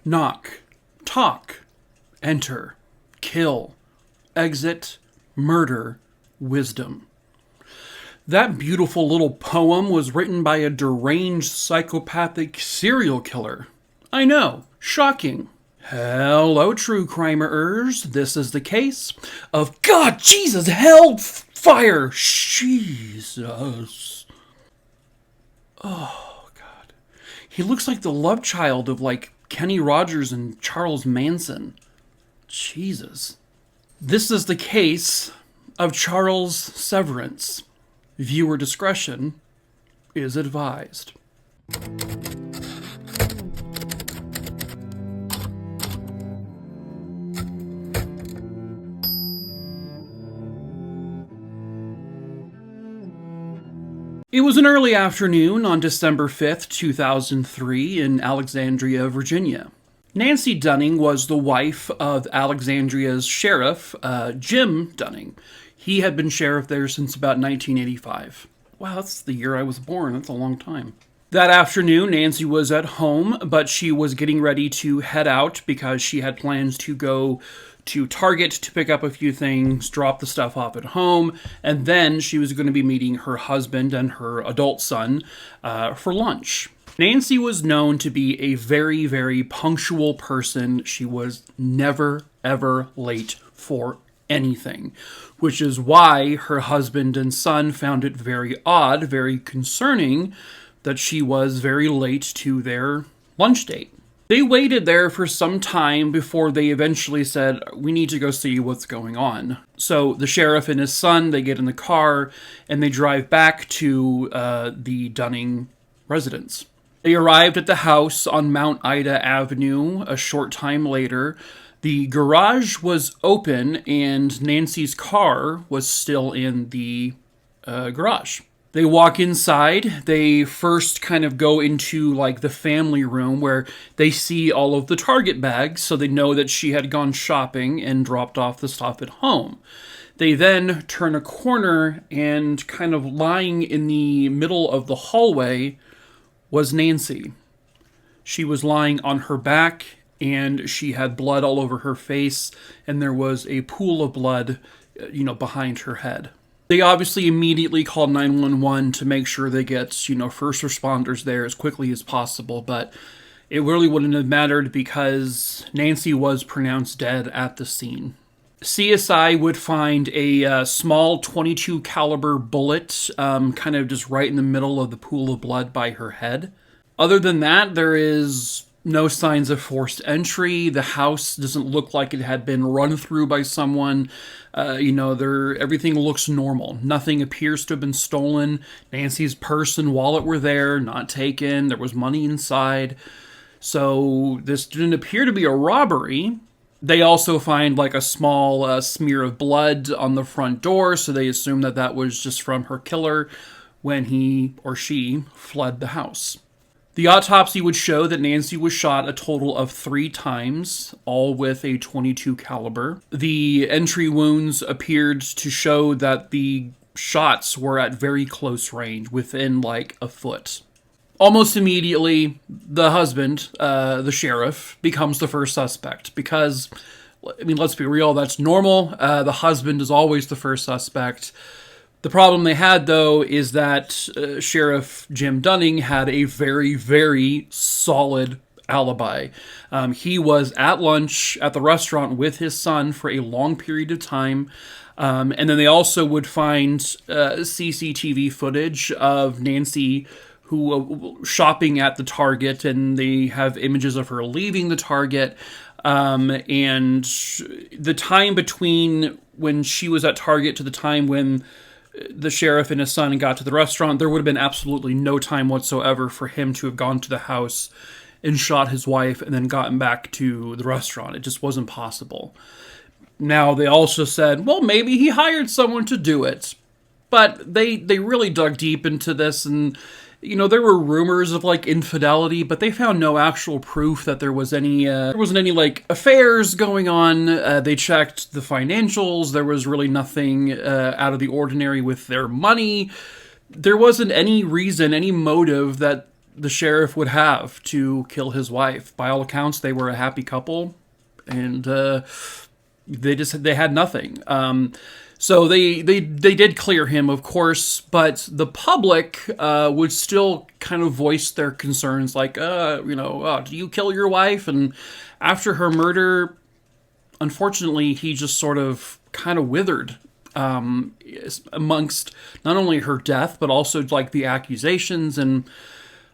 knock, talk, enter, kill, exit, murder, wisdom. That beautiful little poem was written by a deranged psychopathic serial killer. I know, shocking. Hello, true crimerers. This is the case of God, Jesus, hell, fire, Jesus. Oh, God. He looks like the love child of, like, Kenny Rogers and Charles Manson. Jesus. This is the case of Charles Severance. Viewer discretion is advised. It was an early afternoon on December 5th, 2003 in Alexandria, Virginia. Nancy Dunning was the wife of Alexandria's sheriff, Jim Dunning. He had been sheriff there since about 1985. Wow, that's the year I was born. That's a long time. That afternoon, Nancy was at home, but she was getting ready to head out because she had plans to go to Target to pick up a few things, drop the stuff off at home, and then she was going to be meeting her husband and her adult son for lunch. Nancy was known to be a very, very punctual person. She was never, ever late for anything, which is why her husband and son found it very odd, very concerning, that she was very late to their lunch date. They waited there for some time before they eventually said, we need to go see what's going on. So the sheriff and his son, they get in the car and they drive back to the Dunning residence. They arrived at the house on Mount Ida Avenue a short time later. The garage was open and Nancy's car was still in the garage. They walk inside. They first kind of go into like the family room where they see all of the Target bags, so they know that she had gone shopping and dropped off the stuff at home. They then turn a corner and kind of lying in the middle of the hallway was Nancy. She was lying on her back and she had blood all over her face and there was a pool of blood, behind her head. They obviously immediately called 911 to make sure they get, first responders there as quickly as possible, but it really wouldn't have mattered because Nancy was pronounced dead at the scene. CSI would find a small .22 caliber bullet kind of just right in the middle of the pool of blood by her head. Other than that, there is no signs of forced entry. The house doesn't look like it had been run through by someone. Everything looks normal. Nothing appears to have been stolen. Nancy's purse and wallet were there, not taken. There was money inside. So this didn't appear to be a robbery. They also find like a small smear of blood on the front door, so they assume that that was just from her killer when he or she fled the house. The autopsy would show that Nancy was shot a total of 3 times, all with a .22 caliber. The entry wounds appeared to show that the shots were at very close range, within like a foot. Almost immediately, the husband, the sheriff, becomes the first suspect because, let's be real, that's normal. The husband is always the first suspect. The problem they had, though, is that Sheriff Jim Dunning had a very, very solid alibi. He was at lunch at the restaurant with his son for a long period of time. And then they also would find CCTV footage of Nancy who shopping at the Target, and they have images of her leaving the Target. And the time between when she was at Target to the time when the sheriff and his son got to the restaurant, there would have been absolutely no time whatsoever for him to have gone to the house and shot his wife and then gotten back to the restaurant. It just wasn't possible. Now, they also said, well, maybe he hired someone to do it. But they really dug deep into this, and there were rumors of like infidelity, but they found no actual proof that there wasn't any like affairs going on. They checked the financials. There was really nothing out of the ordinary with their money. There wasn't any reason, any motive that the sheriff would have to kill his wife. By all accounts, they were a happy couple, and they had nothing. So they did clear him, of course, but the public would still kind of voice their concerns, like, do you kill your wife? And after her murder, unfortunately, he just sort of kind of withered amongst not only her death, but also like the accusations. And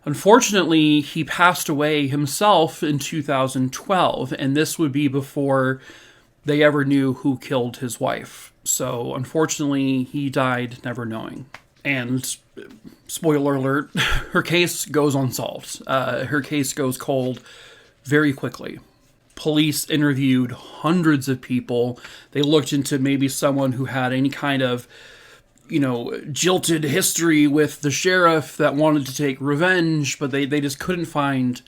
unfortunately, he passed away himself in 2012, and this would be before they ever knew who killed his wife. So, unfortunately, he died never knowing. And, spoiler alert, her case goes unsolved. Her case goes cold very quickly. Police interviewed hundreds of people. They looked into maybe someone who had any kind of, jilted history with the sheriff that wanted to take revenge, but they just couldn't find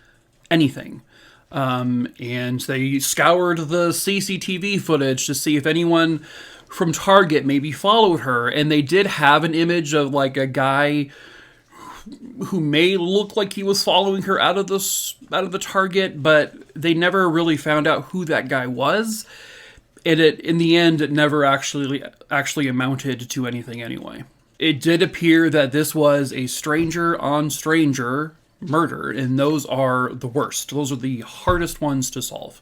anything. And they scoured the CCTV footage to see if anyone from Target maybe followed her, and they did have an image of like a guy who may look like he was following her out of the Target, but they never really found out who that guy was. And in the end, it never actually amounted to anything anyway. It did appear that this was a stranger on stranger murder, and those are the worst. Those are the hardest ones to solve.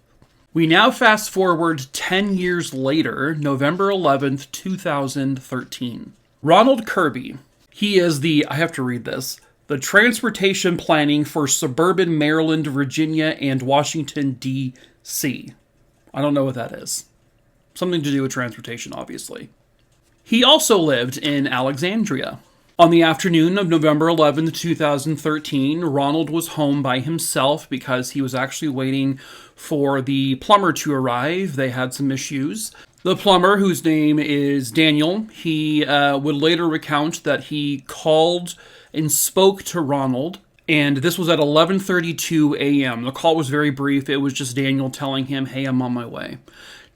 We now fast forward 10 years later, November 11th, 2013. Ronald Kirby, he is the Transportation Planning for Suburban Maryland, Virginia, and Washington, D.C. I don't know what that is. Something to do with transportation, obviously. He also lived in Alexandria. On the afternoon of November 11th, 2013, Ronald was home by himself because he was actually waiting for the plumber to arrive. They had some issues. The plumber, whose name is Daniel, he would later recount that he called and spoke to Ronald, and this was at 11:32 a.m. The call was very brief. It was just Daniel telling him, hey, I'm on my way.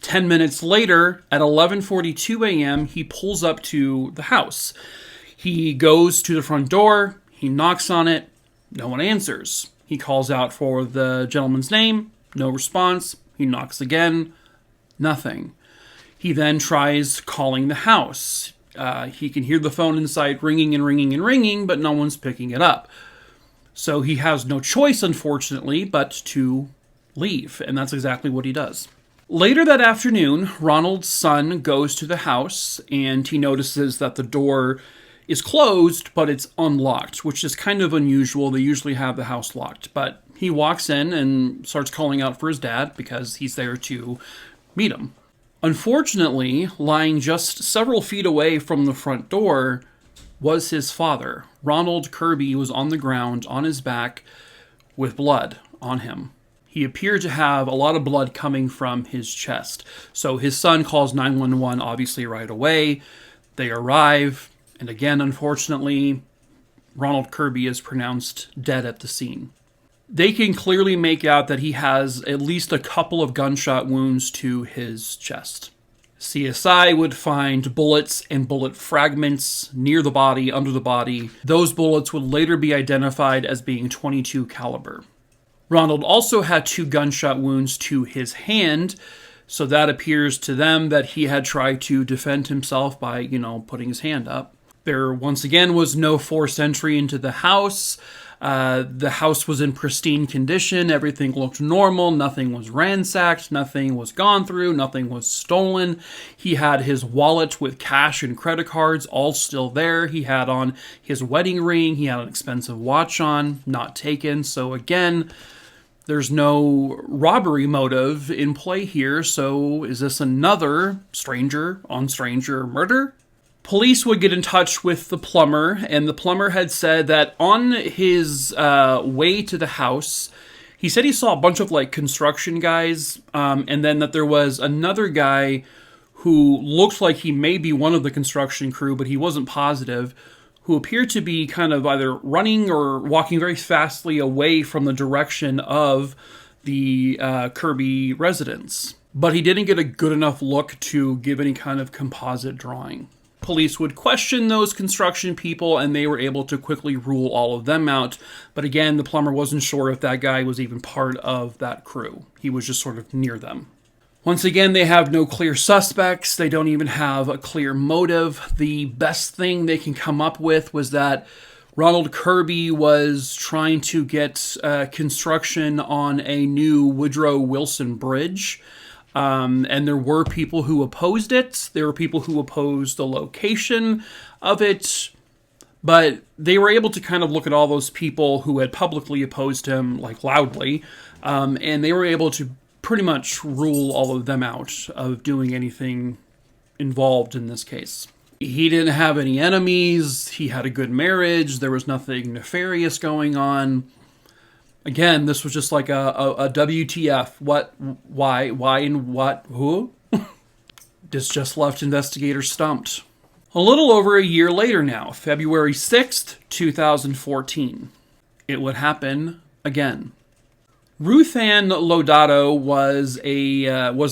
10 minutes later, at 11:42 a.m., he pulls up to the house. He goes to the front door, he knocks on it, no one answers. He calls out for the gentleman's name, no response. He knocks again, nothing. He then tries calling the house. He can hear the phone inside ringing and ringing and ringing, but no one's picking it up. So he has no choice, unfortunately, but to leave, and that's exactly what he does. Later that afternoon, Ronald's son goes to the house, and he notices that the door is closed, but it's unlocked, which is kind of unusual. They usually have the house locked, but he walks in and starts calling out for his dad because he's there to meet him. Unfortunately, lying just several feet away from the front door was his father. Ronald Kirby was on the ground, on his back, with blood on him. He appeared to have a lot of blood coming from his chest. So his son calls 911, obviously, right away. They arrive. And again, unfortunately, Ronald Kirby is pronounced dead at the scene. They can clearly make out that he has at least a couple of gunshot wounds to his chest. CSI would find bullets and bullet fragments near the body, under the body. Those bullets would later be identified as being .22 caliber. Ronald also had 2 gunshot wounds to his hand, so that appears to them that he had tried to defend himself by, putting his hand up. There, once again, was no forced entry into the house. The house was in pristine condition. Everything looked normal. Nothing was ransacked. Nothing was gone through. Nothing was stolen. He had his wallet with cash and credit cards all still there. He had on his wedding ring. He had an expensive watch on, not taken. So again, there's no robbery motive in play here. So is this another stranger on stranger murder? Police would get in touch with the plumber, and the plumber had said that on his way to the house, he said he saw a bunch of construction guys, and then that there was another guy who looked like he may be one of the construction crew, but he wasn't positive, who appeared to be kind of either running or walking very fastly away from the direction of the Kirby residence. But he didn't get a good enough look to give any kind of composite drawing. Police would question those construction people, and they were able to quickly rule all of them out. But again, the plumber wasn't sure if that guy was even part of that crew. He was just sort of near them. Once again, they have no clear suspects. They don't even have a clear motive. The best thing they can come up with was that Ronald Kirby was trying to get construction on a new Woodrow Wilson Bridge. And there were people who opposed it. There were people who opposed the location of it. But they were able to kind of look at all those people who had publicly opposed him, like loudly. And they were able to pretty much rule all of them out of doing anything involved in this case. He didn't have any enemies. He had a good marriage. There was nothing nefarious going on. Again, this was just like a WTF. What, why, and what, who? This just left investigators stumped. A little over a year later now, February 6th, 2014. It would happen again. Ruthanne Lodato was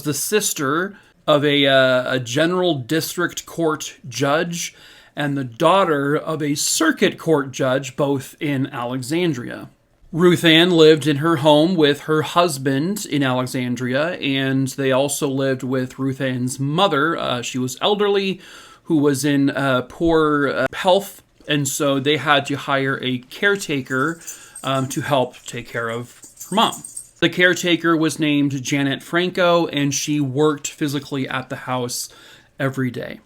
the sister of a general district court judge and the daughter of a circuit court judge, both in Alexandria. Ruthanne lived in her home with her husband in Alexandria, and they also lived with Ruthanne's mother. She was elderly, who was in poor health, and so they had to hire a caretaker to help take care of her mom. The caretaker was named Janet Franco, and she worked physically at the house every day.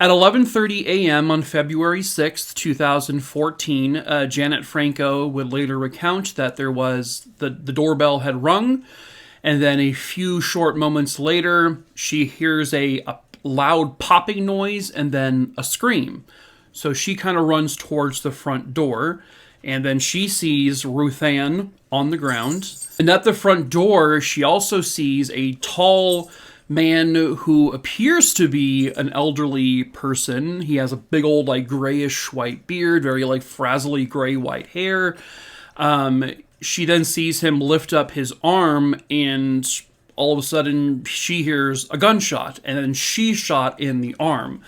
At 11:30 a.m. on February 6th, 2014, Janet Franco would later recount that there was the doorbell had rung, and then a few short moments later, she hears a loud popping noise and then a scream. So she kind of runs towards the front door, and then she sees Ruthanne on the ground. And at the front door, she also sees a tall man who appears to be an elderly person. He has a big old like grayish white beard, very like frazzly gray white hair. She then sees him lift up his arm, and all of a sudden she hears a gunshot, and then she's shot in the arm.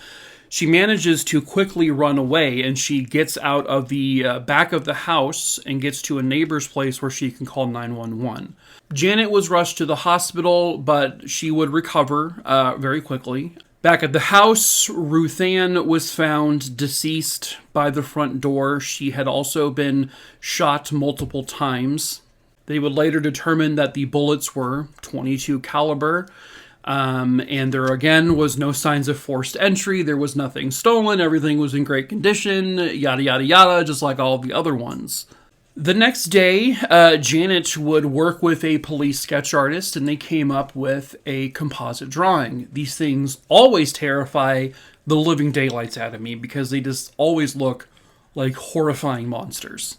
She manages to quickly run away, and she gets out of the back of the house and gets to a neighbor's place where she can call 911. Janet was rushed to the hospital, but she would recover very quickly. Back at the house, Ruthanne was found deceased by the front door. She had also been shot multiple times. They would later determine that the bullets were .22 caliber. And there again was no signs of forced entry. There was nothing stolen. Everything was in great condition, yada, yada, yada, just like all the other ones. The next day, Janet would work with a police sketch artist, and they came up with a composite drawing. These things always terrify the living daylights out of me because they just always look like horrifying monsters.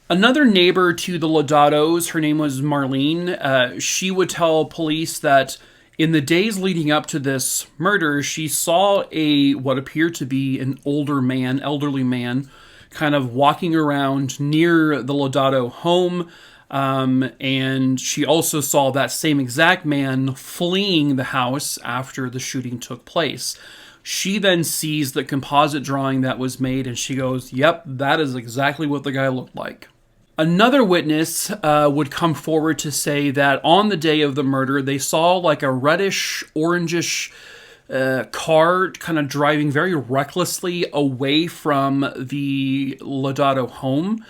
Another neighbor to the Lodatos, her name was Marlene, she would tell police that in the days leading up to this murder, she saw what appeared to be an elderly man, kind of walking around near the Lodato home, and she also saw that same exact man fleeing the house after the shooting took place. She then sees the composite drawing that was made, and she goes, "Yep, that is exactly what the guy looked like." Another witness would come forward to say that on the day of the murder, they saw like a reddish, orangish car kind of driving very recklessly away from the Lodato home.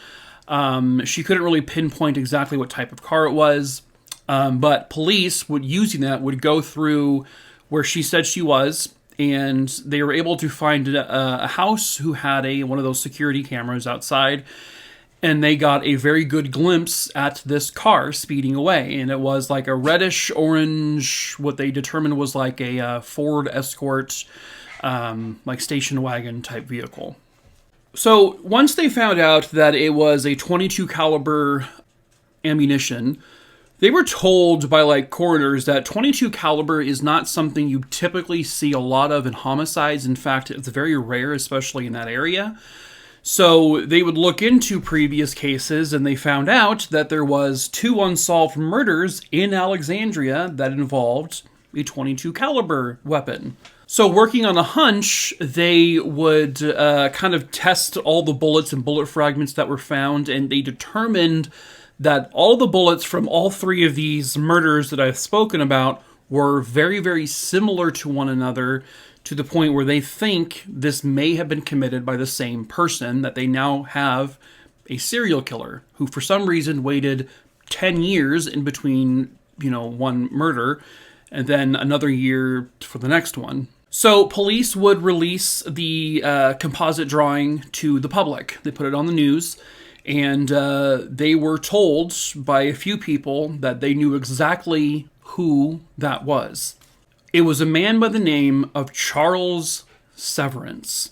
She couldn't really pinpoint exactly what type of car it was, but police would go through where she said she was, and they were able to find a house who had one of those security cameras outside. And they got a very good glimpse at this car speeding away. And it was like a reddish orange, what they determined was like a Ford Escort, like station wagon type vehicle. So once they found out that it was a .22 caliber ammunition, they were told by like coroners that .22 caliber is not something you typically see a lot of in homicides. In fact, it's very rare, especially in that area. So they would look into previous cases, and they found out that there was 2 unsolved murders in Alexandria that involved a .22 caliber weapon. So working on a hunch, they would kind of test all the bullets and bullet fragments that were found, and they determined that all the bullets from all three of these murders that I've spoken about were very, very similar to one another, to the point where they think this may have been committed by the same person, that they now have a serial killer who for some reason waited 10 years in between, one murder, and then another year for the next one. So police would release the composite drawing to the public. They put it on the news, and they were told by a few people that they knew exactly who that was. It was a man by the name of Charles Severance.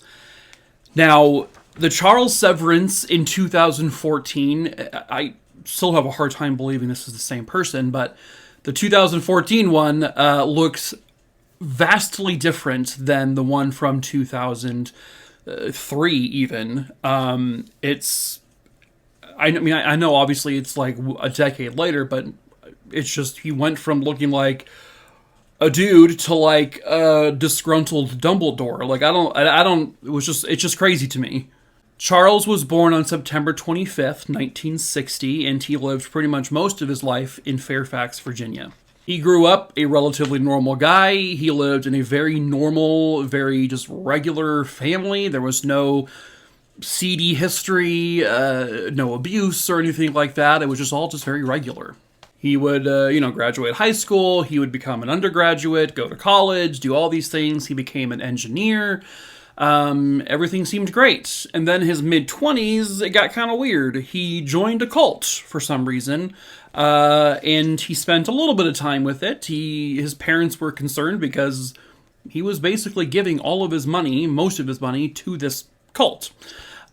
Now, the Charles Severance in 2014, I still have a hard time believing this is the same person, but the 2014 one looks vastly different than the one from 2003 even. I know obviously it's like a decade later, but it's just he went from looking like a dude to like a disgruntled Dumbledore. Like it's just crazy to me. Charles was born on September 25th, 1960, and he lived pretty much most of his life in Fairfax, Virginia. He grew up a relatively normal guy. He lived in a very normal, very just regular family. There was no seedy history, no abuse or anything like that. It was just all just very regular. He would, graduate high school. He would become an undergraduate, go to college, do all these things. He became an engineer. Everything seemed great. And then his mid-20s, it got kind of weird. He joined a cult for some reason. And he spent a little bit of time with it. His parents were concerned because he was basically giving all of his money, most of his money, to this cult.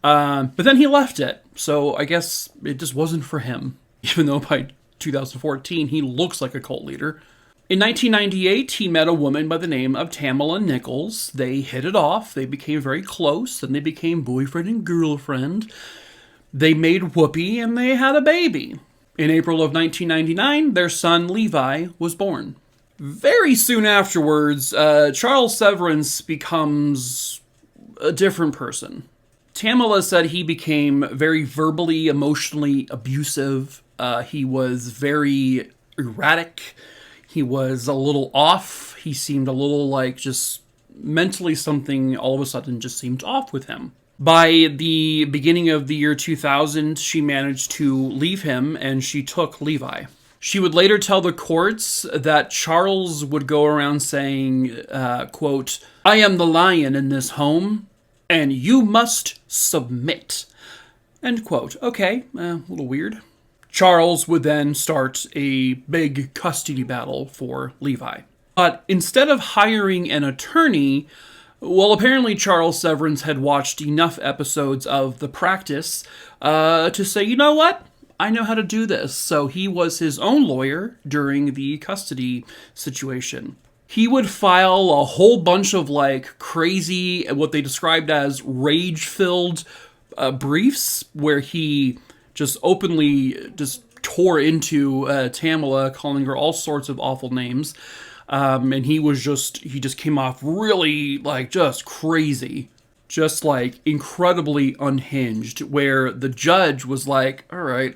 But then he left it. So I guess it just wasn't for him. Even though by 2014 he looks like a cult leader. In 1998, he met a woman by the name of Tamala Nichols. They hit it off. They became very close, and they became boyfriend and girlfriend. They made whoopee, and they had a baby. In April of 1999, their son Levi was born. Very soon afterwards, Charles Severance becomes a different person. Tamala said he became very verbally, emotionally abusive. He was very erratic. He was a little off. He seemed a little like just mentally something all of a sudden just seemed off with him. By the beginning of the year 2000, she managed to leave him and she took Levi. She would later tell the courts that Charles would go around saying, quote, "I am the lion in this home and you must submit." End quote. Okay, a little weird. Charles would then start a big custody battle for Levi. But instead of hiring an attorney, well, apparently Charles Severance had watched enough episodes of The Practice to say, you know what? I know how to do this. So he was his own lawyer during the custody situation. He would file a whole bunch of like crazy, what they described as rage-filled briefs where he just openly just tore into Tamala, calling her all sorts of awful names. And he just came off really, like, just crazy. Just, like, incredibly unhinged, where the judge was like, all right.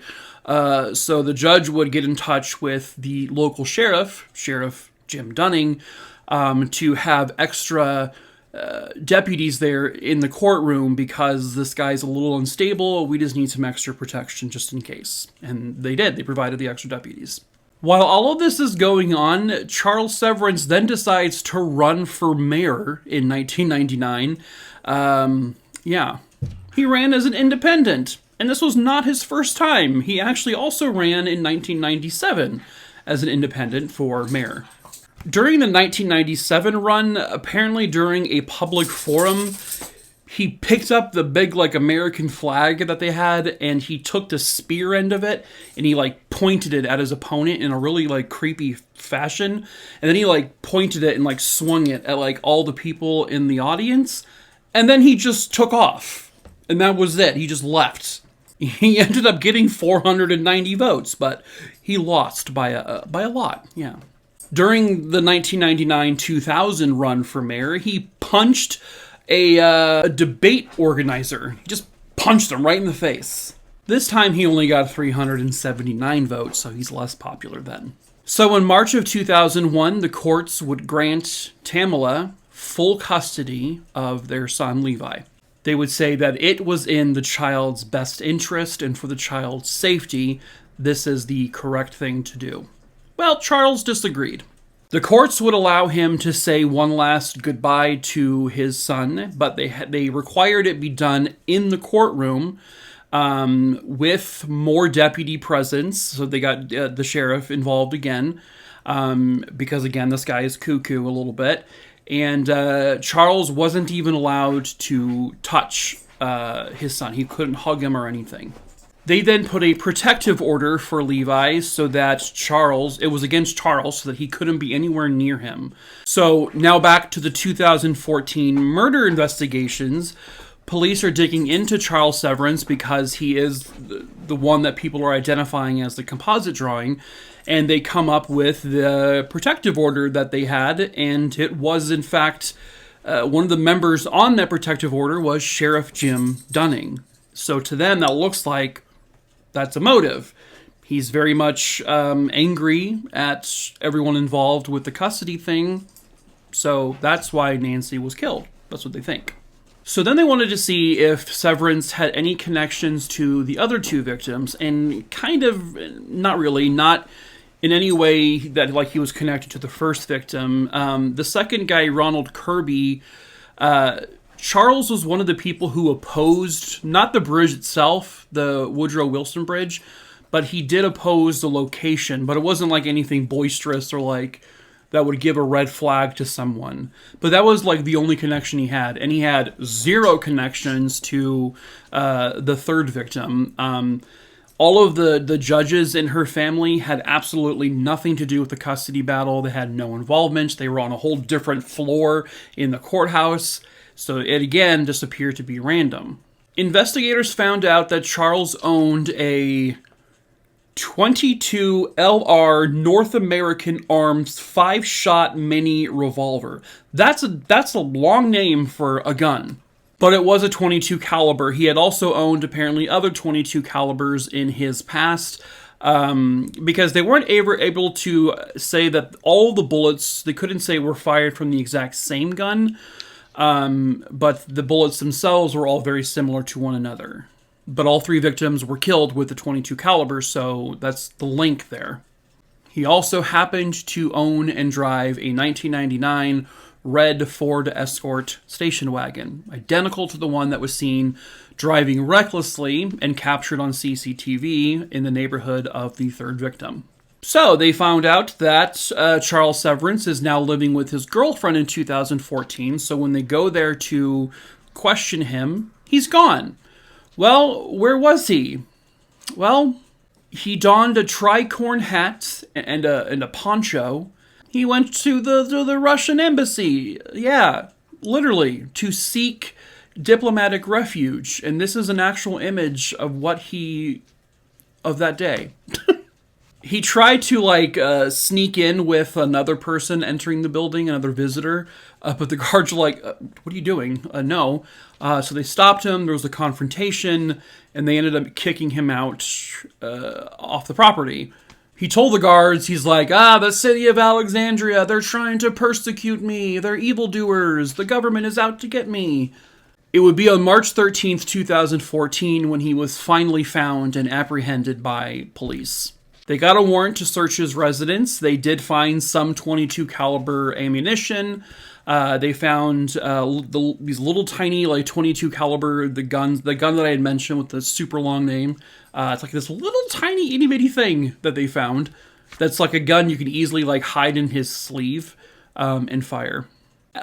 So the judge would get in touch with the local sheriff, Sheriff Jim Dunning, to have extra deputies there in the courtroom because this guy's a little unstable. We just need some extra protection just in case. And they did. They provided the extra deputies. While all of this is going on, Charles Severance then decides to run for mayor in 1999. He ran as an independent. And this was not his first time. He actually also ran in 1997 as an independent for mayor. During the 1997 run, apparently during a public forum, he picked up the big, like, American flag that they had, and he took the spear end of it, and he, like, pointed it at his opponent in a really, like, creepy fashion. And then he, like, pointed it and, like, swung it at, like, all the people in the audience. And then he just took off. And that was it. He just left. He ended up getting 490 votes, but he lost by a lot, yeah. During the 1999-2000 run for mayor, he punched a debate organizer. He just punched him right in the face. This time he only got 379 votes, so he's less popular then. So in March of 2001, the courts would grant Tamala full custody of their son Levi. They would say that it was in the child's best interest and for the child's safety, this is the correct thing to do. Well, Charles disagreed. The courts would allow him to say one last goodbye to his son, but they required it be done in the courtroom with more deputy presence. So they got the sheriff involved again, because again, this guy is cuckoo a little bit. And Charles wasn't even allowed to touch his son. He couldn't hug him or anything. They then put a protective order for Levi so that it was against Charles, so that he couldn't be anywhere near him. So now back to the 2014 murder investigations. Police are digging into Charles Severance because he is the one that people are identifying as the composite drawing. And they come up with the protective order that they had, and it was, in fact, one of the members on that protective order was Sheriff Jim Dunning. So to them, that looks like that's a motive. He's very much angry at everyone involved with the custody thing, so that's why Nancy was killed. That's what they think. So then they wanted to see if Severance had any connections to the other two victims, and kind of, not really, not in any way that like he was connected to the first victim. The second guy, Ronald Kirby, Charles was one of the people who opposed, not the bridge itself, the Woodrow Wilson Bridge, but he did oppose the location, but it wasn't like anything boisterous or like that would give a red flag to someone. But that was like the only connection he had, and he had zero connections to the third victim. All of the judges in her family had absolutely nothing to do with the custody battle. They had no involvement. They were on a whole different floor in the courthouse. So it again just appeared to be random. Investigators found out that Charles owned a .22 LR North American Arms 5-shot mini revolver. That's a long name for a gun. But it was a .22 caliber. He had also owned apparently other .22 calibers in his past, because they weren't able to say that all the bullets, they couldn't say were fired from the exact same gun, but the bullets themselves were all very similar to one another. But all three victims were killed with the .22 caliber, so that's the link there. He also happened to own and drive a 1999 red Ford Escort station wagon, identical to the one that was seen driving recklessly and captured on CCTV in the neighborhood of the third victim. So they found out that Charles Severance is now living with his girlfriend in 2014, so when they go there to question him, he's gone. Well, where was he? Well, he donned a tricorn hat and a poncho. He went to the Russian embassy. Yeah, literally, to seek diplomatic refuge. And this is an actual image of of that day. He tried to sneak in with another person entering the building, another visitor, but the guards were like, what are you doing? No. So they stopped him, there was a confrontation, and they ended up kicking him out off the property. He told the guards, he's like, the city of Alexandria, they're trying to persecute me, they're evildoers, the government is out to get me. It would be on March 13th, 2014, when he was finally found and apprehended by police. They got a warrant to search his residence. They did find some .22 caliber ammunition. They found these little tiny .22 caliber, the gun that I had mentioned with the super long name. It's like this little tiny itty bitty thing that they found. That's like a gun you could easily hide in his sleeve and fire.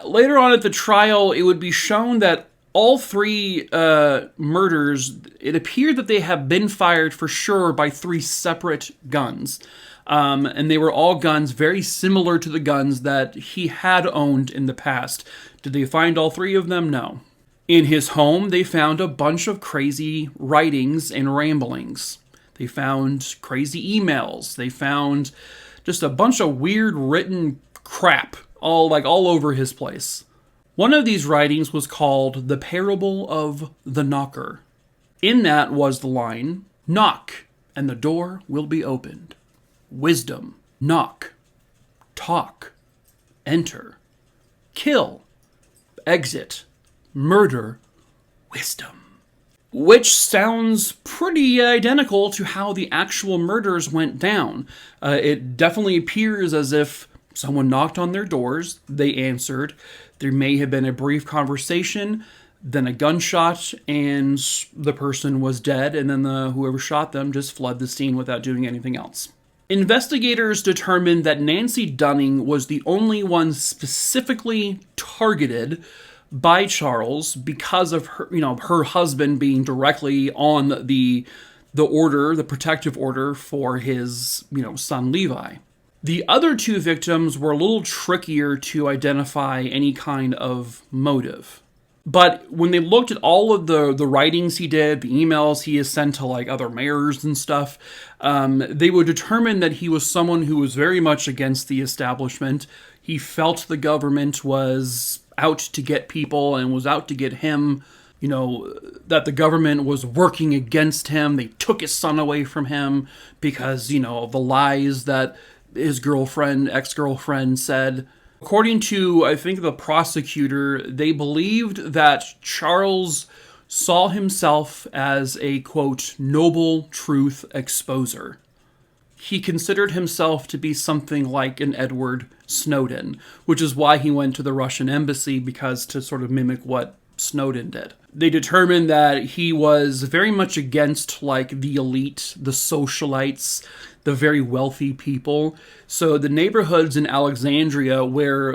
Later on at the trial, it would be shown that all three murders, it appeared that they have been fired for sure by three separate guns. And they were all guns very similar to the guns that he had owned in the past. Did they find all three of them? No. In his home, they found a bunch of crazy writings and ramblings. They found crazy emails. They found Just a bunch of weird written crap all over his place. One of these writings was called The Parable of the Knocker. In that was the line, "Knock, and the door will be opened. Wisdom, knock. Talk, enter. Kill, exit. Murder, wisdom." Which sounds pretty identical to how the actual murders went down. It definitely appears as if someone knocked on their doors, they answered. There may have been a brief conversation, then a gunshot, and the person was dead, and then whoever shot them just fled the scene without doing anything else. Investigators determined that Nancy Dunning was the only one specifically targeted by Charles because of her, her husband being directly on the protective order for his, son Levi. The other two victims were a little trickier to identify any kind of motive. But when they looked at all of the writings he did, the emails he has sent to other mayors and stuff, they would determine that he was someone who was very much against the establishment. He felt the government was out to get people and was out to get him, that the government was working against him. They took his son away from him because, of the lies that his ex-girlfriend said. According to, I think, the prosecutor, they believed that Charles saw himself as a, quote, noble truth exposer. He considered himself to be something like an Edward Snowden, which is why he went to the Russian embassy, because to sort of mimic what Snowden did. They determined that he was very much against the elite, the socialites, the very wealthy people. So the neighborhoods in Alexandria where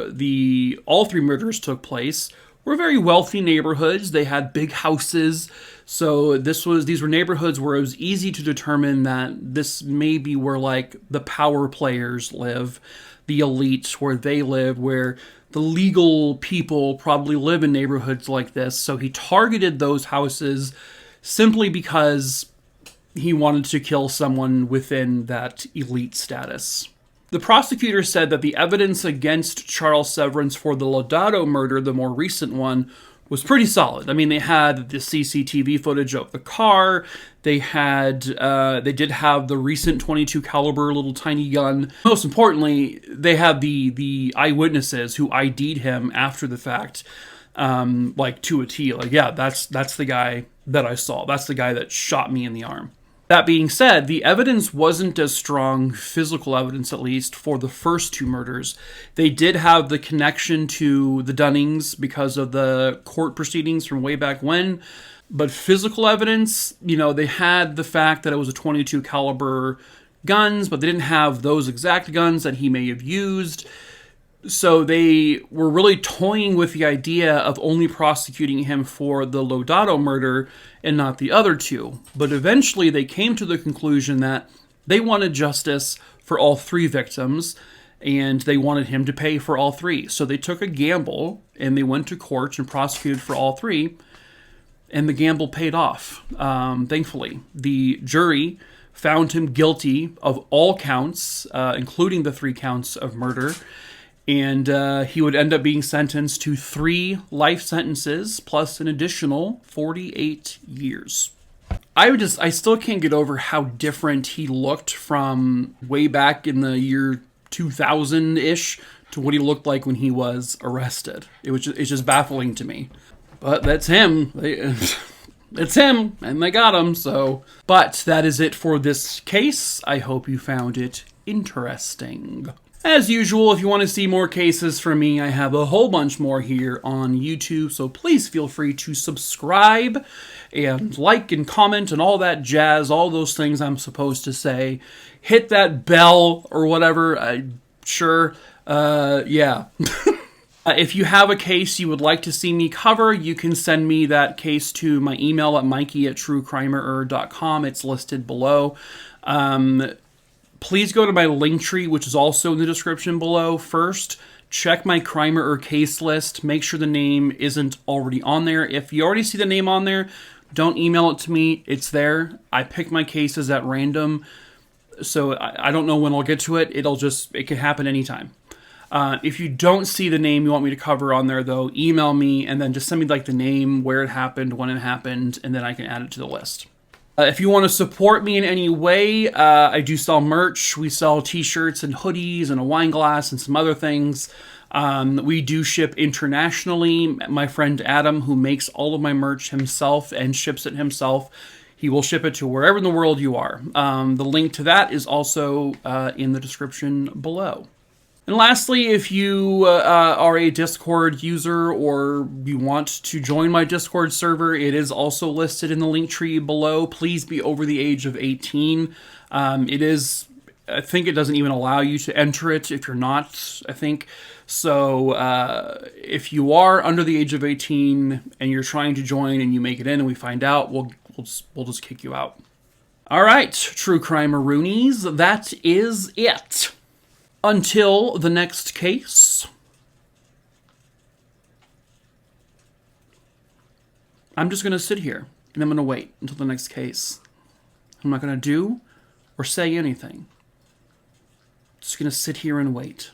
all three murders took place were very wealthy neighborhoods. They had big houses. So these were neighborhoods where it was easy to determine that this may be where the power players live, the elites where they live, where the legal people probably live in neighborhoods like this. So he targeted those houses simply because he wanted to kill someone within that elite status. The prosecutor said that the evidence against Charles Severance for the Lodato murder, the more recent one, was pretty solid. I mean, they had the CCTV footage of the car. They did have the recent .22 caliber little tiny gun. Most importantly, they had the eyewitnesses who ID'd him after the fact, to a T. Yeah, that's the guy that I saw. That's the guy that shot me in the arm. That being said, the evidence wasn't as strong, physical evidence at least, for the first two murders. They did have the connection to the Dunnings because of the court proceedings from way back when, but physical evidence, they had the fact that it was a .22 caliber guns, but they didn't have those exact guns that he may have used. So they were really toying with the idea of only prosecuting him for the Lodato murder and not the other two. But eventually they came to the conclusion that they wanted justice for all three victims, and they wanted him to pay for all three. So they took a gamble, and they went to court and prosecuted for all three, and the gamble paid off, thankfully. The jury found him guilty of all counts, including the 3 counts of murder, and he would end up being sentenced to 3 life sentences plus an additional 48 years. I still can't get over how different he looked from way back in the year 2000-ish to what he looked like when he was arrested. It's just baffling to me. But that's him. It's him, and they got him, so. But that is it for this case. I hope you found it interesting. As usual, if you want to see more cases from me, I have a whole bunch more here on YouTube, so please feel free to subscribe and like and comment and all that jazz, all those things I'm supposed to say. Hit that bell or whatever, sure, yeah. If you have a case you would like to see me cover, you can send me that case to my email at mikey@truecrimerer.com. It's listed below. Please go to my link tree, which is also in the description below. First, check my Crimerer case list. Make sure the name isn't already on there. If you already see the name on there, don't email it to me. It's there. I pick my cases at random. So I don't know when I'll get to it. It can happen anytime. If you don't see the name you want me to cover on there, though, email me and then just send me like the name, where it happened, when it happened, and then I can add it to the list. If you want to support me in any way, I do sell merch. We sell t-shirts and hoodies and a wine glass and some other things. We do ship internationally. My friend Adam, who makes all of my merch himself and ships it himself, he will ship it to wherever in the world you are. The link to that is also in the description below. And lastly, if you are a Discord user or you want to join my Discord server, it is also listed in the link tree below. Please be over the age of 18. I think it doesn't even allow you to enter it if you're not, I think. So if you are under the age of 18 and you're trying to join and you make it in and we find out, we'll just kick you out. All right, True Crime-a-roonies, that is it. Until the next case, I'm just going to sit here and I'm going to wait until the next case. I'm not going to do or say anything. Just going to sit here and wait.